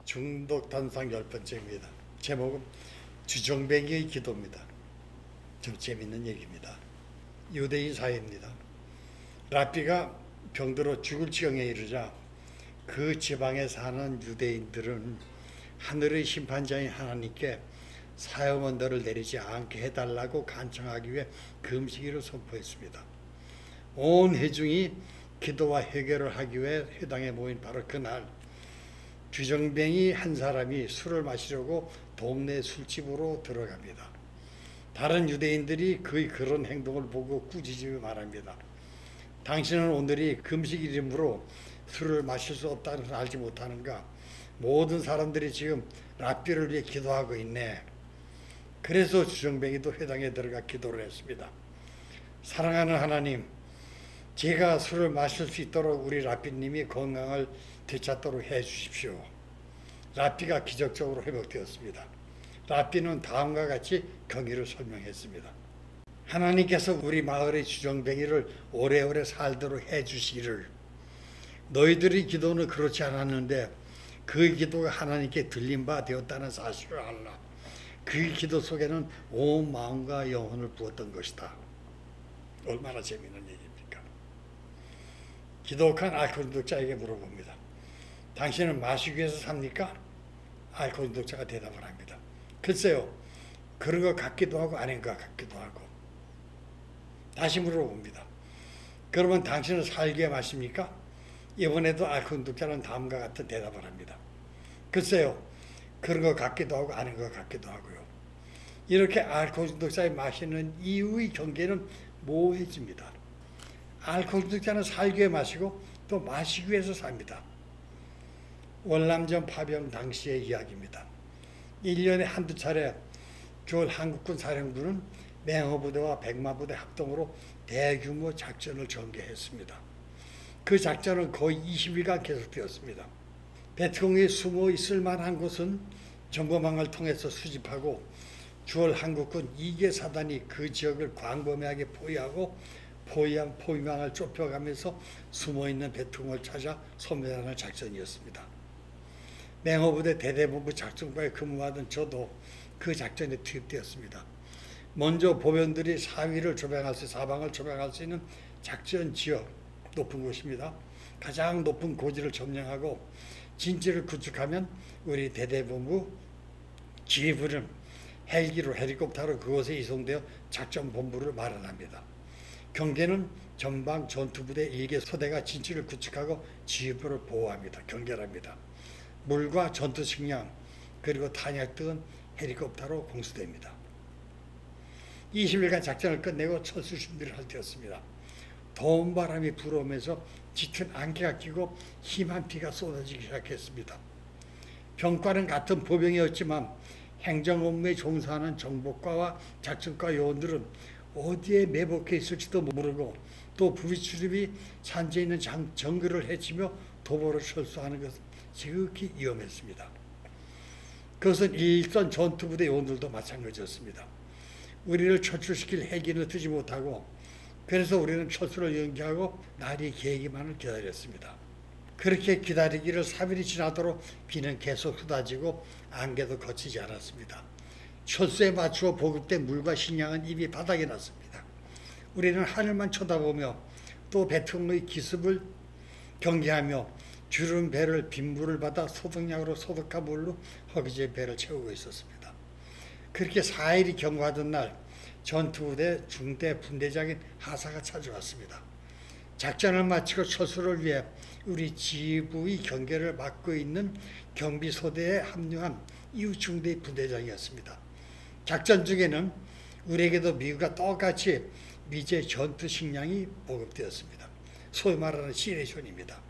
중독 단상 10번째입니다. 제목은 주정뱅이의 기도입니다. 좀 재밌는 얘기입니다. 유대인 사회입니다. 랍비가 병들어 죽을 지경에 이르자 그 지방에 사는 유대인들은 하늘의 심판자인 하나님께 사형언도를 내리지 않게 해달라고 간청하기 위해 금식일을 선포했습니다. 온 회중이 기도와 해결을 하기 위해 회당에 모인 바로 그날, 주정뱅이 한 사람이 술을 마시려고 동네 술집으로 들어갑니다. 다른 유대인들이 그의 그런 행동을 보고 꾸짖으며 말합니다. 당신은 오늘이 금식일이므로 술을 마실 수 없다는 것을 알지 못하는가? 모든 사람들이 지금 랍비를 위해 기도하고 있네. 그래서 주정뱅이도 회당에 들어가 기도를 했습니다. 사랑하는 하나님, 제가 술을 마실 수 있도록 우리 랍비님이 건강을 되찾도록 해 주십시오. 랍비가 기적적으로 회복되었습니다. 랍비는 다음과 같이 경위를 설명했습니다. 하나님께서 우리 마을의 주정뱅이를 오래오래 살도록 해 주시기를. 너희들의 기도는 그렇지 않았는데 그 기도가 하나님께 들린 바 되었다는 사실을 알라. 그 기도 속에는 온 마음과 영혼을 부었던 것이다. 얼마나 재미있는 얘기입니까? 기독한 알코올 중독자에게 물어봅니다. 당신은 마시기 위해서 삽니까? 알코올 중독자가 대답을 합니다. 글쎄요, 그런 것 같기도 하고 아닌 것 같기도 하고. 다시 물어봅니다. 그러면 당신은 살기 위해 마십니까? 이번에도 알코올 중독자는 다음과 같은 대답을 합니다. 글쎄요, 그런 것 같기도 하고 아닌 것 같기도 하고요. 이렇게 알코올 중독자의 마시는 이유의 경계는 모호해집니다. 알코올 중독자는 살기 위해 마시고 또 마시기 위해서 삽니다. 월남전 파병 당시의 이야기입니다. 1년에 한두 차례 겨울 한국군 사령부는 맹허부대와 백마부대 합동으로 대규모 작전을 전개했습니다. 그 작전은 거의 20일간 계속되었습니다. 베트콩이 숨어 있을 만한 곳은 정보망을 통해서 수집하고 주월 한국군 2개 사단이 그 지역을 광범위하게 포위하고 포위한 포위망을 좁혀가면서 숨어있는 베트콩을 찾아 소멸하는 작전이었습니다. 맹허부대 대대본부 작전과에 근무하던 저도 그 작전에 투입되었습니다. 먼저 보병들이 사방을 조병할 수 있는 작전 지역, 높은 곳입니다. 가장 높은 고지를 점령하고 진지를 구축하면 우리 대대본부 지휘부는 헬기로 헬리콥터로 그곳에 이송되어 작전본부를 마련합니다. 경계는 전방 전투부대 1개 소대가 진지를 구축하고 지휘부를 보호합니다. 경계합니다. 물과 전투식량 그리고 탄약 등은 헬리콥터로 공수됩니다. 20일간 작전을 끝내고 철수 준비를 할 때였습니다. 더운 바람이 불어오면서 짙은 안개가 끼고 심한 비가 쏟아지기 시작했습니다. 병과는 같은 보병이었지만 행정 업무에 종사하는 정보과와 작전과 요원들은 어디에 매복해 있을지도 모르고 또 부비출입이 산지에 있는 정글을 헤치며 도보를 철수하는 것은 지극히 위험했습니다. 그것은 일선 전투부대 요원들도 마찬가지였습니다. 우리를 철수시킬 헬기는 뜨지 못하고 그래서 우리는 철수를 연기하고 날이 개기만을 기다렸습니다. 그렇게 기다리기를 3일이 지나도록 비는 계속 쏟아지고 안개도 거치지 않았습니다. 철수에 맞추어 보급된 물과 식량은 이미 바닥에 났습니다. 우리는 하늘만 쳐다보며 또 베트콩의 기습을 경계하며 주름 배를 빗물을 받아 소독약으로 소독한 물로 허기지의 배를 채우고 있었습니다. 그렇게 4일이 경과하던 날 전투부대 중대 분대장인 하사가 찾아왔습니다. 작전을 마치고 철수를 위해 우리 지휘부의 경계를 맡고 있는 경비소대에 합류한 이웃중대의 분대장이었습니다. 작전 중에는 우리에게도 미국과 똑같이 미제 전투 식량이 보급되었습니다. 소위 말하는 시레이션입니다.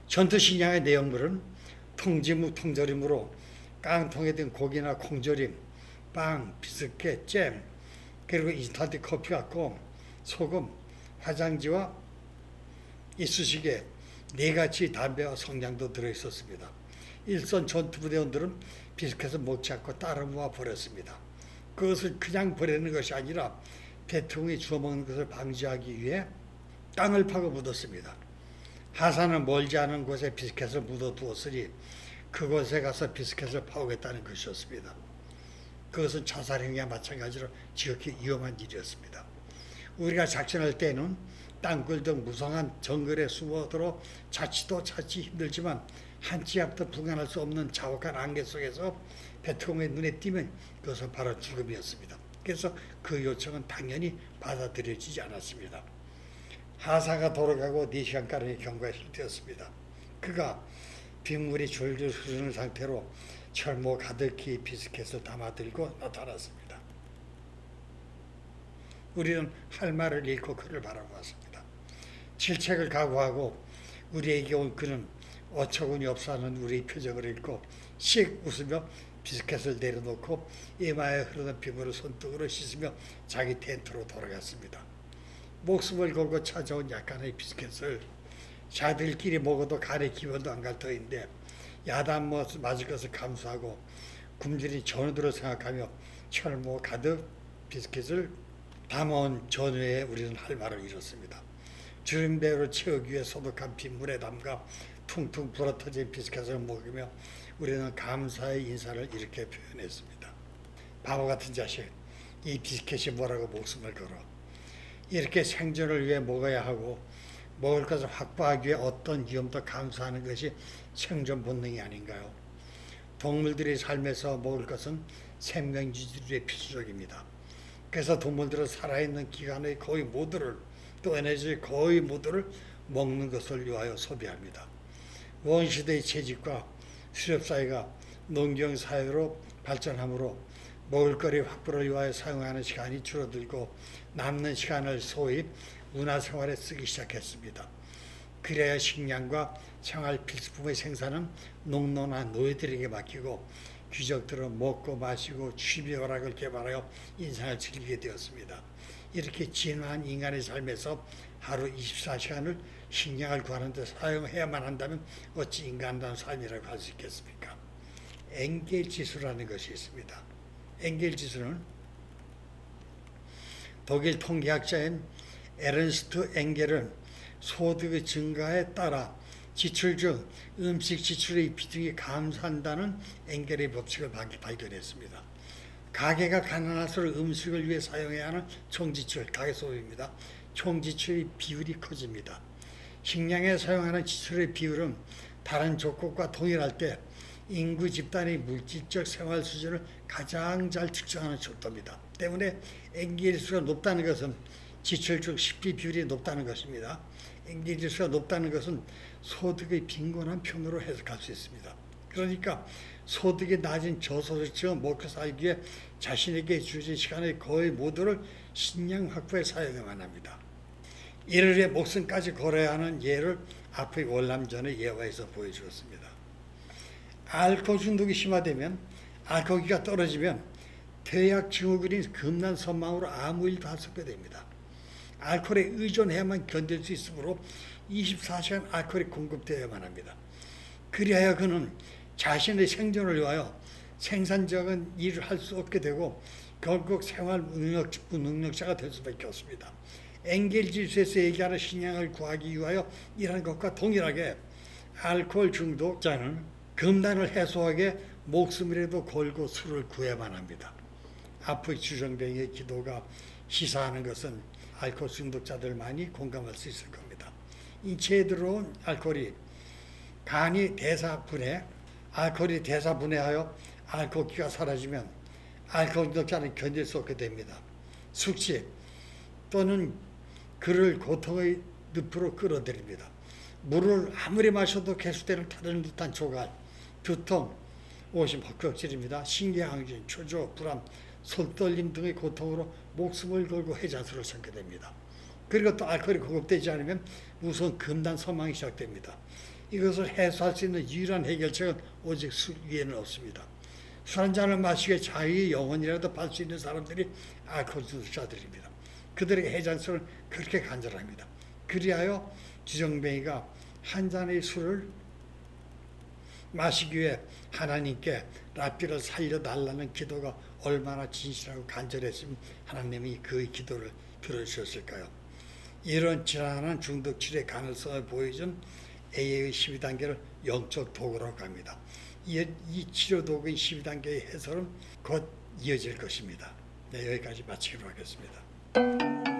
전투 식량의 내용물은 통지무, 통조림으로 깡통에 든 고기나 콩조림, 빵, 비스켓, 잼, 그리고 인스턴트 커피와 껌, 소금, 화장지와 이쑤시개, 4가지 담배와 성냥도 들어있었습니다. 일선 전투부대원들은 비스켓을 먹지 않고 따로 모아 버렸습니다. 그것을 그냥 버리는 것이 아니라 대통령이 주워먹는 것을 방지하기 위해 땅을 파고 묻었습니다. 하사는 멀지 않은 곳에 비스켓을 묻어두었으니 그곳에 가서 비스켓을 파오겠다는 것이었습니다. 그것은 자살행위와 마찬가지로 지극히 위험한 일이었습니다. 우리가 작전할 때는 땅굴 등 무성한 정글에 숨어들어 자치도 찾기 힘들지만 한 치 앞도 분간할 수 없는 자욱한 안개 속에서 베트콩의 눈에 띄면 그것은 바로 죽음이었습니다. 그래서 그 요청은 당연히 받아들여지지 않았습니다. 하사가 돌아가고 4시간가량의 경과에 설되었습니다. 그가 빗물이 줄줄 흐르는 상태로 철모 가득히 비스켓을 담아들고 나타났습니다. 우리는 할 말을 잃고 그를 바라보았습니다. 질책을 각오하고 우리에게 온 그는 어처구니 없어 하는 우리의 표정을 읽고 씩 웃으며 비스켓을 내려놓고 이마에 흐르는 빗물을 손등으로 씻으며 자기 텐트로 돌아갔습니다. 목숨을 걸고 찾아온 약간의 비스켓을 자들끼리 먹어도 간에 기분도 안 갈 터인데 야단 맞을 것을 감수하고 굶주린 전우들을 생각하며 철모 가득 비스켓을 담아온 전후에 우리는 할 말을 잃었습니다. 주름배로 채우기 위해 소독한 빗물에 담가 퉁퉁 불어터진 비스켓을 먹으며 우리는 감사의 인사를 이렇게 표현했습니다. 바보 같은 자식, 이 비스켓이 뭐라고 목숨을 걸어. 이렇게 생존을 위해 먹어야 하고 먹을 것을 확보하기 위해 어떤 위험도 감수하는 것이 생존 본능이 아닌가요? 동물들의 삶에서 먹을 것은 생명지주의 필수적입니다. 그래서 동물들은 살아있는 기간의 거의 모두를 또 에너지의 거의 모두를 먹는 것을 위하여 소비합니다. 원시대의 채집과 수렵사회가 농경사회로 발전하므로 먹을거리 확보를 위하여 사용하는 시간이 줄어들고 남는 시간을 소위 문화생활에 쓰기 시작했습니다. 그래야 식량과 생활 필수품의 생산은 농노나 노예들에게 맡기고 귀족들은 먹고 마시고 취미 오락을 개발하여 인생을 즐기게 되었습니다. 이렇게 진화한 인간의 삶에서 하루 24시간을 식량을 구하는 데 사용해야만 한다면 어찌 인간다운 삶이라고 할 수 있겠습니까? 엥겔지수라는 것이 있습니다. 엥겔지수는 독일 통계학자인 에른스트 엥겔은 소득의 증가에 따라 지출 중 음식 지출의 비중이 감소한다는 엥겔의 법칙을 발견했습니다. 가계가 가난할수록 음식을 위해 사용해야 하는 총지출, 가계 소비입니다. 총지출의 비율이 커집니다. 식량에 사용하는 지출의 비율은 다른 조건과 동일할 때 인구 집단의 물질적 생활 수준을 가장 잘 측정하는 족도입니다. 때문에 엥겔지수가 높다는 것은 지출 중 식비 비율이 높다는 것입니다. 엥겔지수가 높다는 것은 소득의 빈곤한 편으로 해석할 수 있습니다. 그러니까 소득이 낮은 저소득층은 먹고 살기 위해 자신에게 주어진 시간의 거의 모두를 식량 확보에 사용해야만 합니다. 이를 위해 목숨까지 걸어야 하는 예를 앞의 월남전의 예화에서 보여주었습니다. 알코올 중독이 심화되면 알코올기가 떨어지면 퇴약 증후군인 금난 선망으로 아무 일도 할 수 없게 됩니다. 알코올에 의존해야만 견딜 수 있으므로 24시간 알코올이 공급되어야만 합니다. 그리하여 그는 자신의 생존을 위하여 생산적인 일을 할 수 없게 되고 결국 생활 무능력자가 될 수밖에 없습니다. 엥겔지수에서 얘기하는 식량을 구하기 위하여 일하는 것과 동일하게 알코올 중독자는 금단을 해소하게 목숨이라도 걸고 술을 구해야만 합니다. 앞의 주정뱅이의 기도가 시사하는 것은 알코올 중독자들만이 공감할 수 있을 겁니다. 인체에 들어온 알코올이 간이 대사분해, 알코올이 대사분해하여 알코올기가 사라지면 알코올 중독자는 견딜 수 없게 됩니다. 숙취 또는 그를 고통의 늪으로 끌어들입니다. 물을 아무리 마셔도 개수대를 타는 듯한 조갈, 두통, 오심, 헛격질입니다. 신경항진, 초조, 불안, 손떨림 등의 고통으로 목숨을 걸고 해장술을 참게 됩니다. 그리고 또 알코올이 공급되지 않으면 우선 금단 선망이 시작됩니다. 이것을 해소할 수 있는 유일한 해결책은 오직 술 위에는 없습니다. 술 한 잔을 마시기에 자유의 영혼이라도 팔 수 있는 사람들이 알코올 중독자들입니다. 그들에게 해장술은 그렇게 간절합니다. 그리하여 주정뱅이가 한 잔의 술을 마시기 위해 하나님께 랍비를 살려달라는 기도가 얼마나 진실하고 간절했으면 하나님이 그 기도를 들어주셨을까요? 이런 지난한 중독 치료의 가능성을 보여준 AA의 12단계를 영적 도구라고 합니다. 이 치료 도구의 12단계의 해설은 곧 이어질 것입니다. 네, 여기까지 마치기로 하겠습니다.